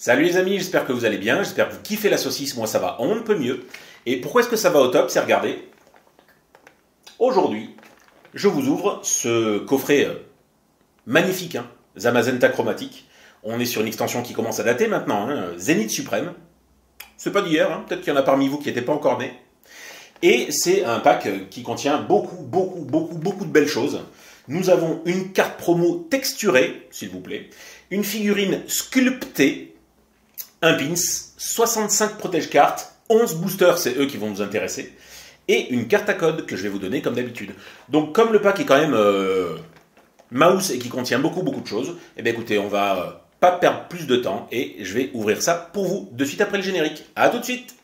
Salut les amis, j'espère que vous allez bien, j'espère que vous kiffez la saucisse, moi ça va, on ne peut mieux. Et pourquoi est-ce que ça va au top? C'est regardez, aujourd'hui, je vous ouvre ce coffret magnifique, Zamazenta chromatique. On est sur une extension qui commence à dater maintenant, Zénith Suprême. C'est pas d'hier, peut-être qu'il y en a parmi vous qui n'étaient pas encore nés. Et c'est un pack qui contient beaucoup de belles choses. Nous avons une carte promo texturée, s'il vous plaît, une figurine sculptée, un pins, 65 protège-cartes, 11 boosters, c'est eux qui vont nous intéresser, et une carte à code que je vais vous donner comme d'habitude. Donc comme le pack est quand même mouse et qui contient beaucoup de choses, eh bien écoutez, on va pas perdre plus de temps et je vais ouvrir ça pour vous de suite après le générique. A tout de suite.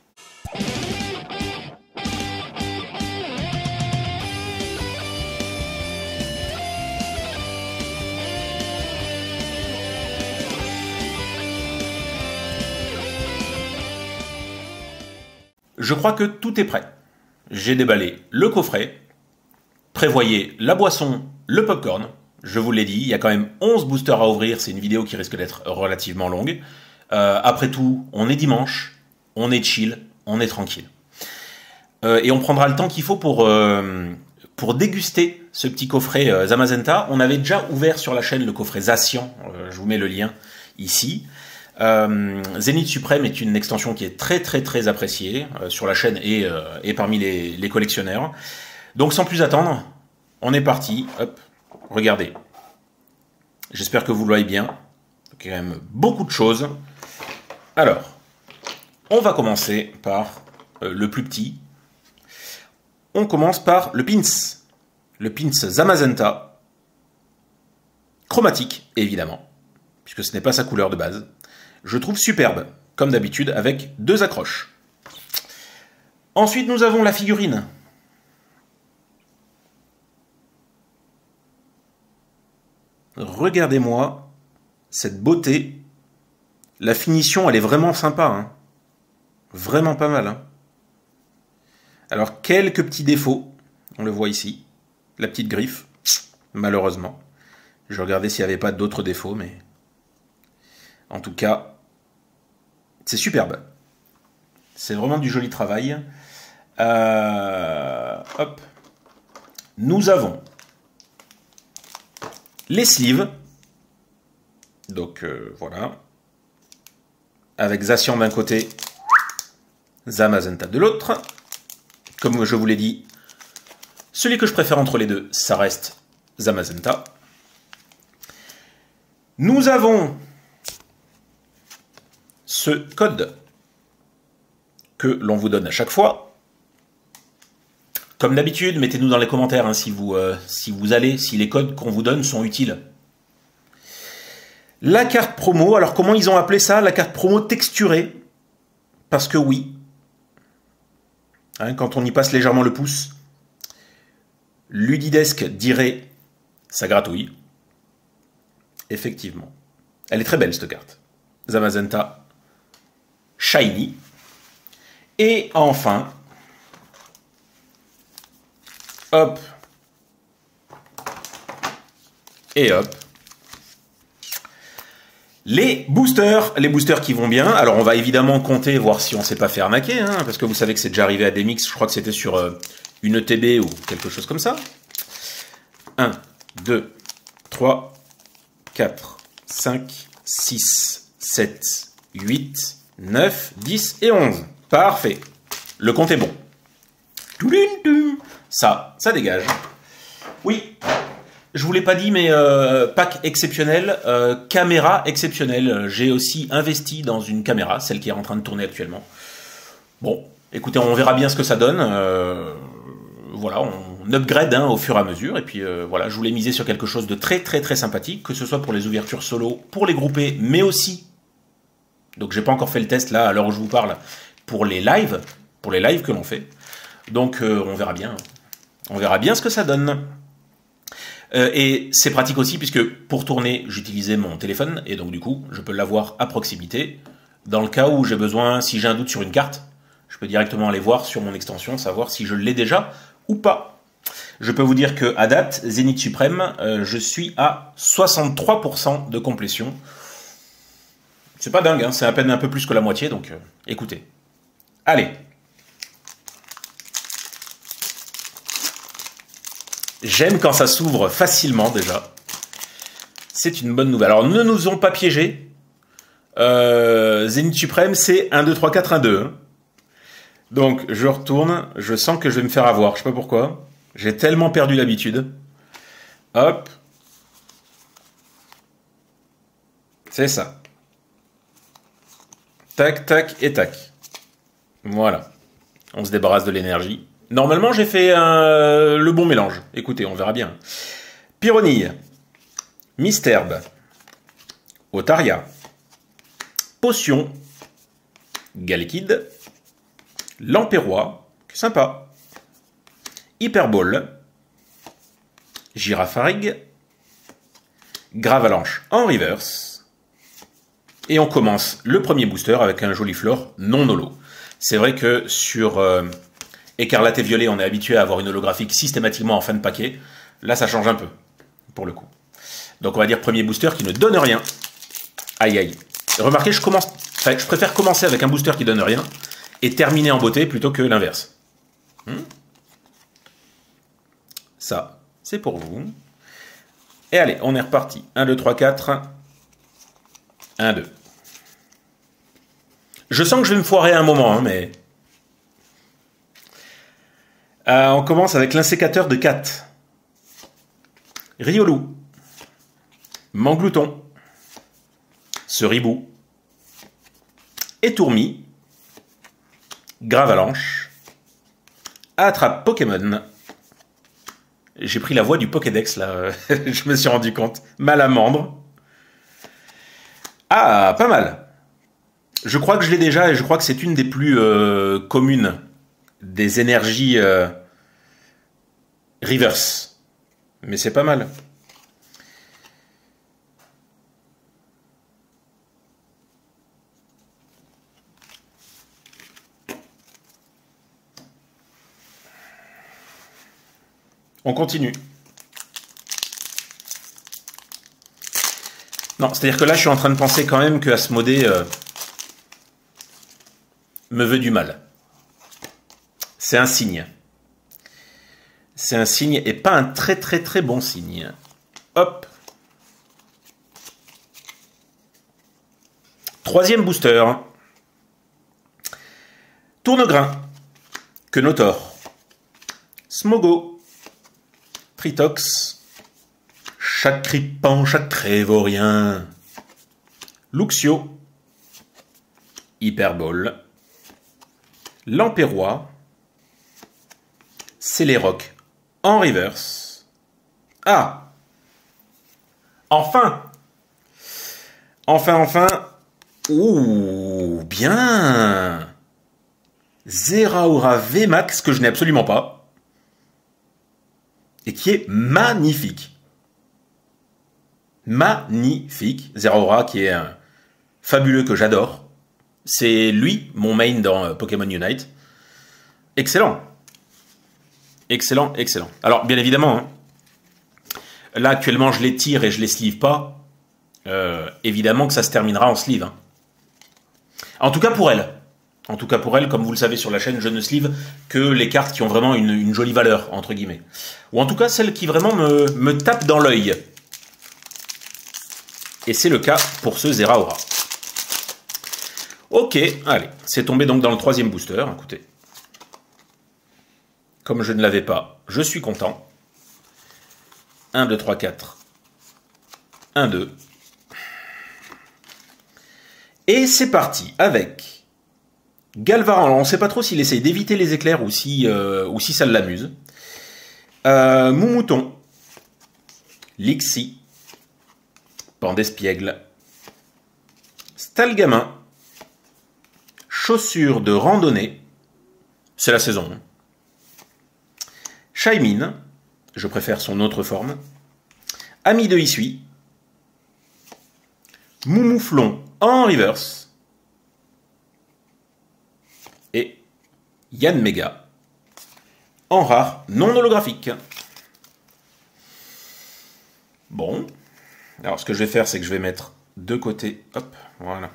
Je crois que tout est prêt. J'ai déballé le coffret. Prévoyez la boisson, le popcorn. Je vous l'ai dit, il y a quand même 11 boosters à ouvrir. C'est une vidéo qui risque d'être relativement longue. Après tout, on est dimanche, on est chill, on est tranquille. Et on prendra le temps qu'il faut pour déguster ce petit coffret Zamazenta. On avait déjà ouvert sur la chaîne le coffret Zacian. Je vous mets le lien ici. Zénith Suprême est une extension qui est très appréciée sur la chaîne et parmi les collectionneurs. Donc sans plus attendre, on est parti. Hop, regardez. J'espère que vous le voyez bien. Il y a quand même beaucoup de choses. Alors, on va commencer par le plus petit. On commence par le pins. Le pins Zamazenta. Chromatique, évidemment, puisque ce n'est pas sa couleur de base. Je trouve superbe, comme d'habitude, avec 2 accroches. Ensuite, nous avons la figurine. Regardez-moi cette beauté. La finition, elle est vraiment sympa. Vraiment pas mal. Alors, quelques petits défauts. On le voit ici. La petite griffe, malheureusement. Je regardais s'il n'y avait pas d'autres défauts, mais... En tout cas, c'est superbe. C'est vraiment du joli travail. Hop. Nous avons les sleeves. Donc, voilà. Avec Zacian d'un côté, Zamazenta de l'autre. Comme je vous l'ai dit, celui que je préfère entre les deux, ça reste Zamazenta. Nous avons... ce code que l'on vous donne à chaque fois. Comme d'habitude, mettez-nous dans les commentaires si les codes qu'on vous donne sont utiles. La carte promo, alors comment ils ont appelé ça? La carte promo texturée. Parce que oui, quand on y passe légèrement le pouce, Ludidesque dirait ça gratouille. Effectivement. Elle est très belle cette carte. Zamazenta Shiny. Et enfin, hop, et hop, les boosters qui vont bien. Alors on va évidemment compter, voir si on ne s'est pas fait arnaquer, parce que vous savez que c'est déjà arrivé à des mix, je crois que c'était sur une ETB ou quelque chose comme ça. 1, 2, 3, 4, 5, 6, 7, 8, 9, 10 et 11. Parfait. Le compte est bon. Ça dégage. Oui, je vous l'ai pas dit, mais pack exceptionnel, caméra exceptionnelle. J'ai aussi investi dans une caméra, celle qui est en train de tourner actuellement. Bon, écoutez, on verra bien ce que ça donne. Voilà, on upgrade au fur et à mesure. Et puis voilà, je voulais miser sur quelque chose de très sympathique, que ce soit pour les ouvertures solo, pour les groupés, mais aussi... Donc j'ai pas encore fait le test là, à l'heure où je vous parle, pour les lives que l'on fait. Donc on verra bien. On verra bien ce que ça donne. Et c'est pratique aussi puisque pour tourner, j'utilisais mon téléphone et donc du coup, je peux l'avoir à proximité. Dans le cas où j'ai besoin, si j'ai un doute sur une carte, je peux directement aller voir sur mon extension, savoir si je l'ai déjà ou pas. Je peux vous dire que à date, Zénith Suprême, je suis à 63% de complétion. C'est pas dingue, hein, c'est à peine un peu plus que la moitié, donc écoutez. Allez. J'aime quand ça s'ouvre facilement déjà. C'est une bonne nouvelle. Alors ne nous ont pas piégés. Zénith Suprême, c'est 1, 2, 3, 4, 1, 2. Hein. Donc je retourne, je sens que je vais me faire avoir, je sais pas pourquoi. J'ai tellement perdu l'habitude. Hop. C'est ça. Tac, tac et tac. Voilà. On se débarrasse de l'énergie. Normalement, j'ai fait le bon mélange. Écoutez, on verra bien. Pyronille. Misterbe. Otaria. Potion. Galekid. Lampérois. Sympa. Hyperbole. Girafarig. Gravalanche en reverse. Et on commence le premier booster avec un joli flore non holo. C'est vrai que sur Écarlate et Violet, on est habitué à avoir une holographique systématiquement en fin de paquet. Là, ça change un peu, pour le coup. Donc on va dire premier booster qui ne donne rien. Aïe aïe. Remarquez, je préfère commencer avec un booster qui donne rien et terminer en beauté plutôt que l'inverse. Ça, c'est pour vous. Et allez, on est reparti. 1, 2, 3, 4. 1, 2. Je sens que je vais me foirer un moment, hein, mais... on commence avec l'insécateur de 4. Riolu. Manglouton. Seribou. Étourmi. Gravalanche. Attrape Pokémon. J'ai pris la voix du Pokédex, là. Je me suis rendu compte. Malamandre. Ah, pas mal. Je crois que je l'ai déjà et je crois que c'est une des plus communes des énergies reverse. Mais c'est pas mal. On continue. Non, c'est-à-dire que là, je suis en train de penser quand même que Asmodée me veut du mal. C'est un signe. C'est un signe et pas un très très très bon signe. Hop. Troisième booster. Tournegrain. Quenotor. Smogo. Tritox. Chacripan, Chacrévorien. Luxio. Hyperbole. Lampérois. Céléroc en reverse. Ah! Enfin! Enfin! Ouh, bien! Zeraora VMAX, que je n'ai absolument pas. Et qui est magnifique. Magnifique. Zeraora, qui est un fabuleux que j'adore. C'est lui, mon main dans Pokémon Unite. Excellent. Excellent. Alors, bien évidemment, hein, là, actuellement, je les tire et je les sleeve pas. Évidemment que ça se terminera en sleeve. Hein. En tout cas pour elle. Comme vous le savez sur la chaîne, je ne sleeve que les cartes qui ont vraiment une jolie valeur, entre guillemets. Ou en tout cas, celles qui vraiment me tapent dans l'œil. Et c'est le cas pour ce Zeraora. Ok, allez. C'est tombé donc dans le troisième booster. Écoutez. Comme je ne l'avais pas, je suis content. 1, 2, 3, 4. 1, 2. Et c'est parti avec Galvaran. Alors on ne sait pas trop s'il essaie d'éviter les éclairs ou si ça l'amuse. Moumouton. Lixi. Pandespiègle. Stalgamin. Chaussures de randonnée. C'est la saison. Shaimine, je préfère son autre forme. Ami de Issui. Moumouflon en reverse. Et Yann Mega en rare non holographique. Bon. Alors ce que je vais faire, c'est que je vais mettre de côté. Hop, voilà.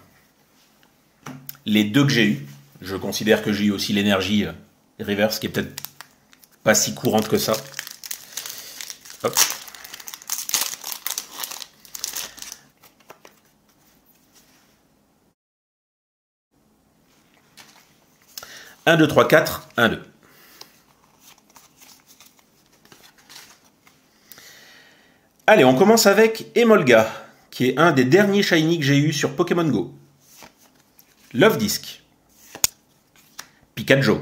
les deux que j'ai eu. Je considère que j'ai eu aussi l'énergie reverse, qui est peut-être pas si courante que ça. Hop. Un, 2, 3, 4, 1, 2. Allez, on commence avec Emolga, qui est un des derniers shiny que j'ai eu sur Pokémon Go. Love Disc. Pikachu.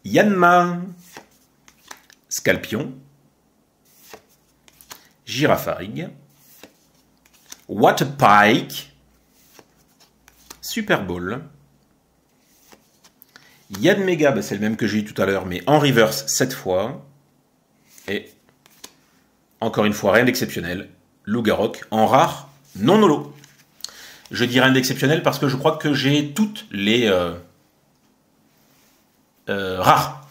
Yanma. Scalpion. Girafarig. Waterpike. Super Ball. Yanmega, bah c'est le même que j'ai eu tout à l'heure, mais en reverse cette fois. Et encore une fois, rien d'exceptionnel. Lugarok en rare, non holo. Je dis rien d'exceptionnel parce que je crois que j'ai toutes les rares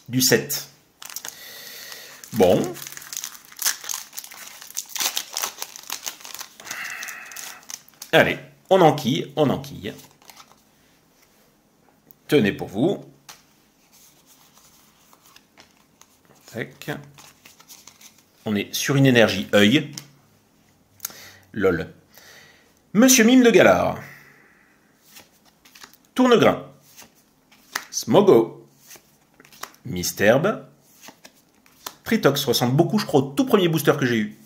du set. Bon. Allez, on enquille, on enquille. Tenez pour vous. Tac. On est sur une énergie œil. Lol. Monsieur Mime de Galar. Tournegrain. Smogo. Misterbe. Tritox ressemble beaucoup, je crois, au tout premier booster que j'ai eu.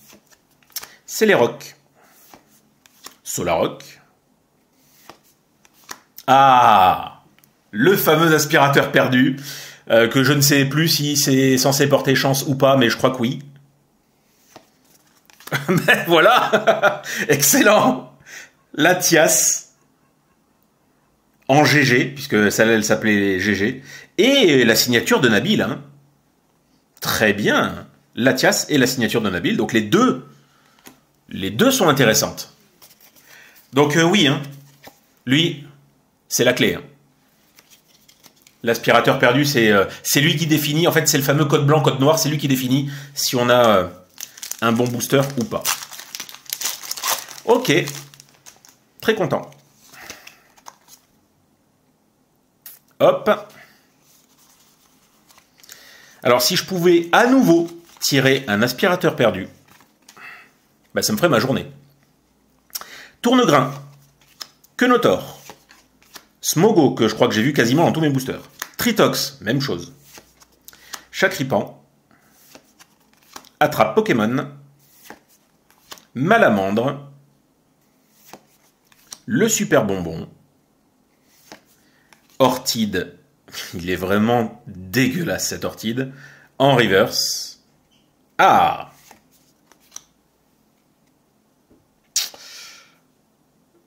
Celeroc. Solaroc. Ah, le fameux aspirateur perdu, que je ne sais plus si c'est censé porter chance ou pas, mais je crois que oui. Ben voilà. Excellent. Latias en GG, puisque celle elle s'appelait GG, et la signature de Nabil. Hein. Très bien. Latias et la signature de Nabil, donc les deux sont intéressantes. Donc oui, hein. Lui, c'est la clé. Hein. L'aspirateur perdu, c'est lui qui définit, en fait c'est le fameux code blanc, code noir, c'est lui qui définit si on a un bon booster ou pas. Ok, très content. Hop. Alors si je pouvais à nouveau tirer un aspirateur perdu, bah, ça me ferait ma journée. Tournegrain, Quenotor, Smogo, que je crois que j'ai vu quasiment dans tous mes boosters. Tritox, même chose. Chacripan, Attrape Pokémon, Malamandre, le Super Bonbon, Ortide, il est vraiment dégueulasse cette Ortide, en reverse. Ah!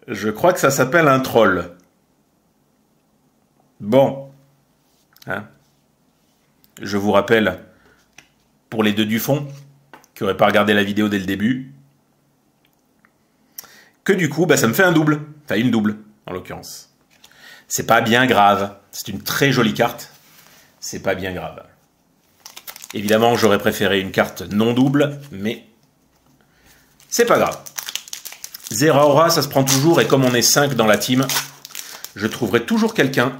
Je crois que ça s'appelle un troll. Bon. Hein? Je vous rappelle, pour les deux du fond, qui n'auraient pas regardé la vidéo dès le début, que du coup, bah, ça me fait un double. Enfin, une double, en l'occurrence. C'est pas bien grave. C'est une très jolie carte. C'est pas bien grave. Évidemment, j'aurais préféré une carte non double, mais c'est pas grave. Zeraora, ça se prend toujours, et comme on est 5 dans la team, je trouverai toujours quelqu'un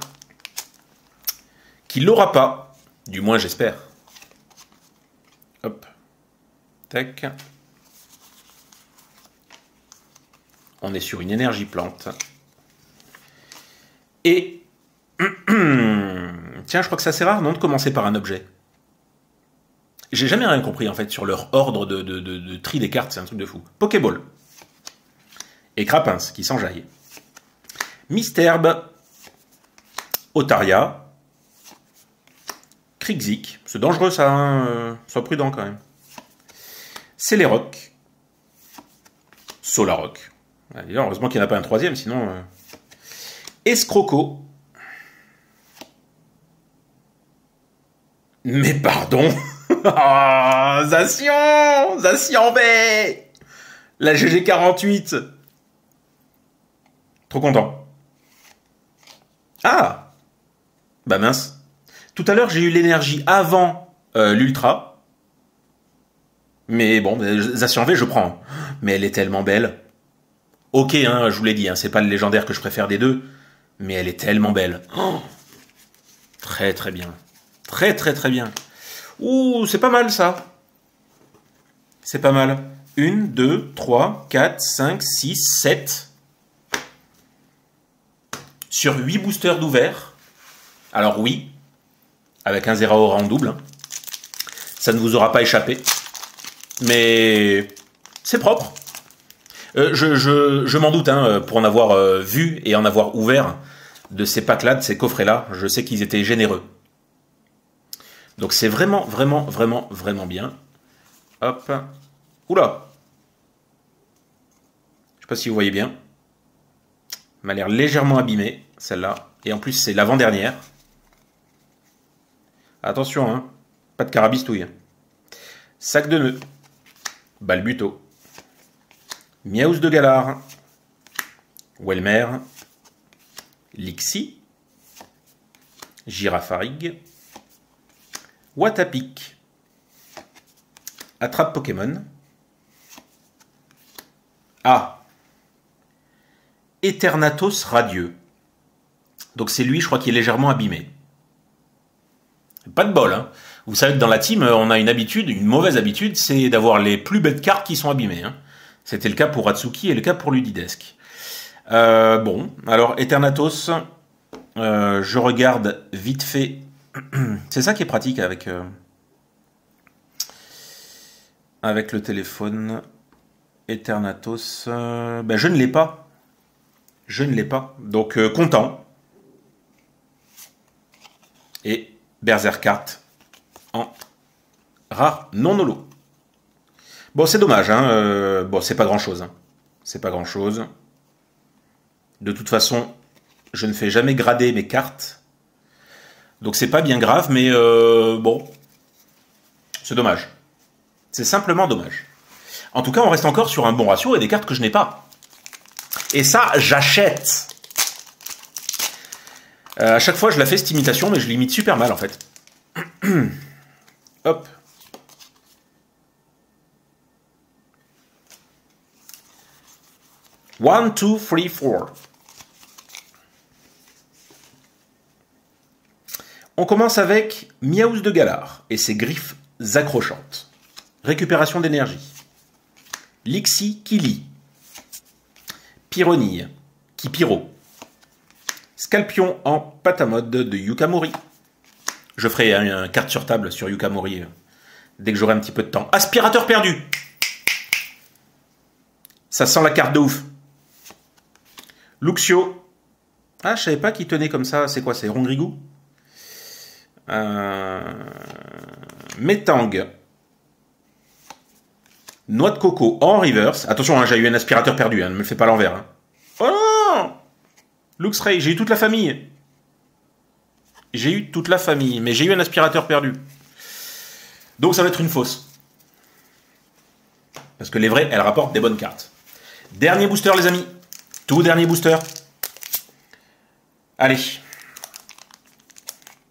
qui l'aura pas. Du moins, j'espère. Hop. Tac. On est sur une énergie plante. Et... Tiens, je crois que c'est assez rare, non, de commencer par un objet. J'ai jamais rien compris, en fait, sur leur ordre de tri des cartes. C'est un truc de fou. Pokéball. Et Crapins, qui s'enjaille. Misterbe. Otaria. Krixik. C'est dangereux, ça. Hein, sois prudent, quand même. Celeroc. Solaroc. Heureusement qu'il n'y en a pas un troisième, sinon... Escroco. Mais pardon. Oh, Zacian B. La GG48. Trop content. Ah. Bah mince. Tout à l'heure, j'ai eu l'énergie avant l'ultra. Mais bon, Zacian V, je prends. Mais elle est tellement belle. Ok, hein, je vous l'ai dit, hein, c'est pas le légendaire que je préfère des deux, mais elle est tellement belle. Oh, très très bien. Très très très bien. Ouh, c'est pas mal ça. C'est pas mal. 1, 2, 3, 4, 5, 6, 7. Sur 8 boosters d'ouvert. Alors oui, avec un Zeraora en double. Hein. Ça ne vous aura pas échappé. Mais c'est propre. Je m'en doute, hein, pour en avoir vu et en avoir ouvert de ces packs-là, de ces coffrets-là. Je sais qu'ils étaient généreux. Donc c'est vraiment, vraiment, vraiment, vraiment bien. Hop. Oula. Je sais pas si vous voyez bien. Elle m'a l'air légèrement abîmée, celle-là. Et en plus, c'est l'avant-dernière. Attention, hein. Pas de carabistouille. Sac de nœuds. Balbuto. Miaus de Galar. Welmer. Lixi. Girafarig. Watapic. Attrape Pokémon. Ah. Eternatus radieux. Donc c'est lui, je crois, qui est légèrement abîmé. Pas de bol, hein. Vous savez que dans la team, on a une habitude, une mauvaise habitude, c'est d'avoir les plus belles cartes qui sont abîmées. Hein. C'était le cas pour Atsuki et le cas pour Ludidesk. Bon, alors Eternatus, je regarde vite fait. C'est ça qui est pratique avec le téléphone. Eternatus, ben je ne l'ai pas. Je ne l'ai pas. Donc content. Et Berserkart en rare non holo. Bon, c'est dommage, hein. Bon, c'est pas grand chose. Hein. C'est pas grand chose. De toute façon, je ne fais jamais grader mes cartes. Donc c'est pas bien grave, mais bon. C'est dommage. C'est simplement dommage. En tout cas, on reste encore sur un bon ratio et des cartes que je n'ai pas. Et ça, j'achète. À chaque fois, je la fais cette imitation, mais je l'imite super mal en fait. Hop. One, two, three, four. On commence avec Miaus de Galar et ses griffes accrochantes. Récupération d'énergie. Lixi Kili. Pyronille. Kipiro. Scalpion en patamode de Yukamori. Je ferai une carte sur table sur Yukamori dès que j'aurai un petit peu de temps. Aspirateur perdu. Ça sent la carte de ouf. Luxio. Ah, je savais pas qu'il tenait comme ça. C'est quoi, c'est Rongrigou? Metang. Noix de coco en reverse. Attention, hein, j'ai eu un aspirateur perdu. Hein, ne me le fais pas à l'envers. Hein. Oh non! Luxray, j'ai eu toute la famille. J'ai eu toute la famille, mais j'ai eu un aspirateur perdu. Donc ça va être une fausse. Parce que les vraies, elles rapportent des bonnes cartes. Dernier booster, les amis. Tout dernier booster. Allez.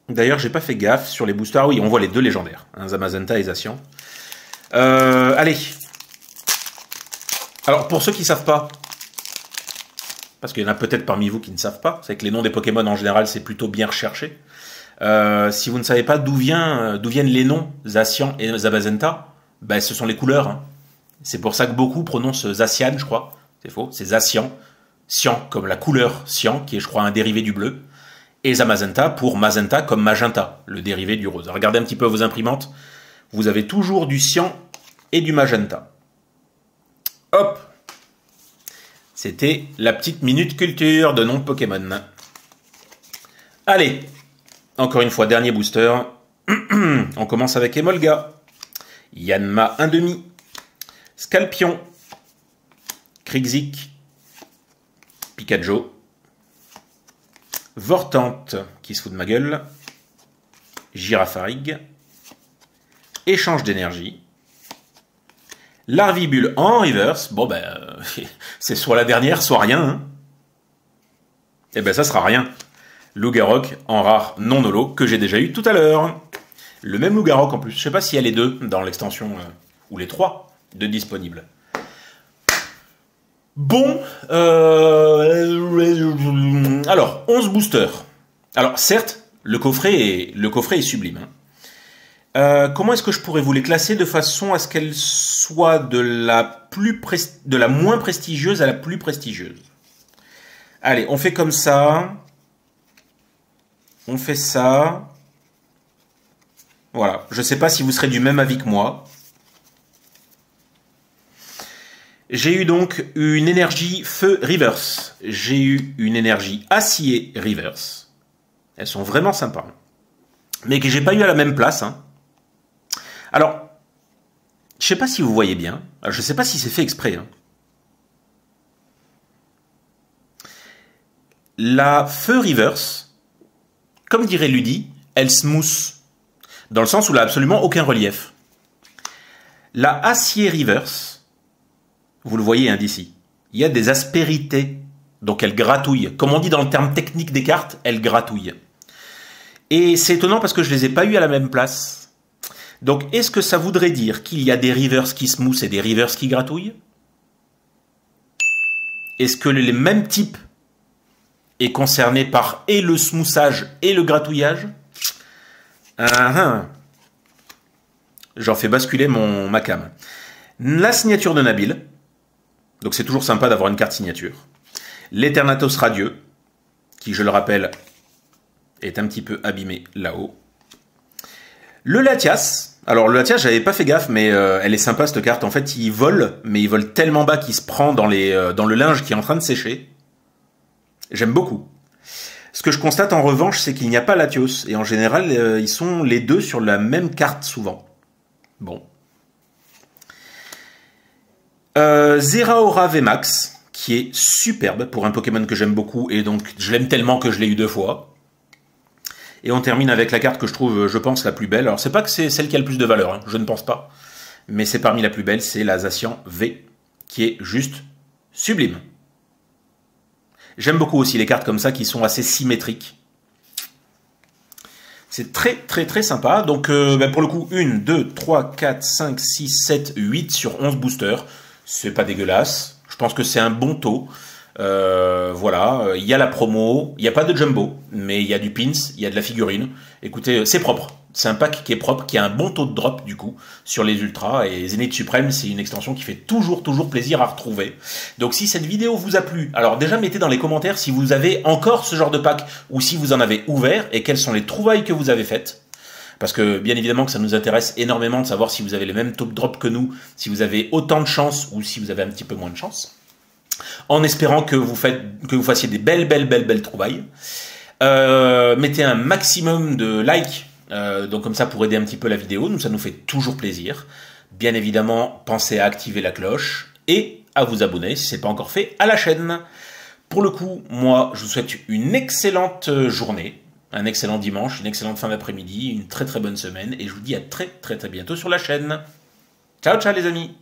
D'ailleurs, j'ai pas fait gaffe sur les boosters. Ah oui, on voit les deux légendaires. Hein, Zamazenta et Zacian. Allez. Alors, pour ceux qui savent pas, parce qu'il y en a peut-être parmi vous qui ne savent pas, c'est que les noms des Pokémon, en général, c'est plutôt bien recherché. Si vous ne savez pas d'où viennent les noms Zacian et Zamazenta, ben, ce sont les couleurs. Hein. C'est pour ça que beaucoup prononcent Zacian, je crois. C'est faux, c'est Zacian. Cyan comme la couleur cyan, qui est, je crois, un dérivé du bleu. Et Zamazenta pour magenta comme magenta, le dérivé du rose. Regardez un petit peu vos imprimantes. Vous avez toujours du cyan et du magenta. Hop. C'était la petite minute culture de nom Pokémon. Allez. Encore une fois, dernier booster. On commence avec Emolga. Yanma 1,5. Scalpion. Krigzik. Pikachu. Vortante, qui se fout de ma gueule. Girafarig. Échange d'énergie. Larvibule en reverse. Bon ben, c'est soit la dernière, soit rien. Hein. Et ben ça sera rien. Lougarok en rare non holo que j'ai déjà eu tout à l'heure. Le même Lougarok en plus. Je sais pas s'il y a les deux dans l'extension, ou les trois de disponibles. Bon, alors 11 boosters. Alors certes, le coffret est sublime. Hein. Comment est-ce que je pourrais vous les classer de façon à ce qu'elles soient de la moins prestigieuse à la plus prestigieuse? Allez, on fait comme ça. On fait ça. Voilà. Je ne sais pas si vous serez du même avis que moi. J'ai eu donc une énergie feu reverse. J'ai eu une énergie acier reverse. Elles sont vraiment sympas. Mais que j'ai pas eu à la même place. Hein. Alors, je sais pas si vous voyez bien. Alors, je sais pas si c'est fait exprès. Hein. La feu reverse, comme dirait Ludi, elle smooth. Dans le sens où elle n'a absolument aucun relief. La acier reverse, vous le voyez hein, d'ici, il y a des aspérités. Donc elle gratouille. Comme on dit dans le terme technique des cartes, elle gratouille. Et c'est étonnant parce que je ne les ai pas eu à la même place. Donc est-ce que ça voudrait dire qu'il y a des rivers qui smooth et des rivers qui gratouillent? Est-ce que les mêmes types est concerné par et le smoothage et le gratouillage? J'en fais basculer ma cam. La signature de Nabil. Donc c'est toujours sympa d'avoir une carte signature. L'Eternatus radieux, qui je le rappelle, est un petit peu abîmé là-haut. Le Latias. Alors le Latias, j'avais pas fait gaffe, mais elle est sympa cette carte. En fait, il vole, mais il vole tellement bas qu'il se prend dans le linge qui est en train de sécher. J'aime beaucoup. Ce que je constate en revanche, c'est qu'il n'y a pas Latios. Et en général, ils sont les deux sur la même carte souvent. Bon. Zeraora Vmax, qui est superbe pour un Pokémon que j'aime beaucoup. Et donc, je l'aime tellement que je l'ai eu 2 fois. Et on termine avec la carte que je trouve, je pense, la plus belle. Alors, c'est pas que c'est celle qui a le plus de valeur, hein, je ne pense pas. Mais c'est parmi la plus belle, c'est la Zacian V, qui est juste sublime. J'aime beaucoup aussi les cartes comme ça qui sont assez symétriques. C'est très très très sympa. Donc pour le coup, 1, 2, 3, 4, 5, 6, 7, 8 sur 11 boosters. C'est pas dégueulasse. Je pense que c'est un bon taux. Voilà, il y a la promo, il n'y a pas de jumbo, mais il y a du pins, il y a de la figurine. Écoutez, c'est propre. C'est un pack qui est propre, qui a un bon taux de drop du coup sur les ultras. Et Zénith Suprême, c'est une extension qui fait toujours plaisir à retrouver. Donc si cette vidéo vous a plu, alors déjà mettez dans les commentaires si vous avez encore ce genre de pack ou si vous en avez ouvert et quelles sont les trouvailles que vous avez faites. Parce que bien évidemment que ça nous intéresse énormément de savoir si vous avez les mêmes taux de drop que nous, si vous avez autant de chance ou si vous avez un petit peu moins de chance. En espérant que vous fassiez des belles trouvailles. Mettez un maximum de likes, donc comme ça pour aider un petit peu la vidéo, nous ça nous fait toujours plaisir. Bien évidemment, pensez à activer la cloche et à vous abonner si ce n'est pas encore fait à la chaîne. Pour le coup, moi je vous souhaite une excellente journée, un excellent dimanche, une excellente fin d'après-midi, une très bonne semaine et je vous dis à très bientôt sur la chaîne. Ciao les amis!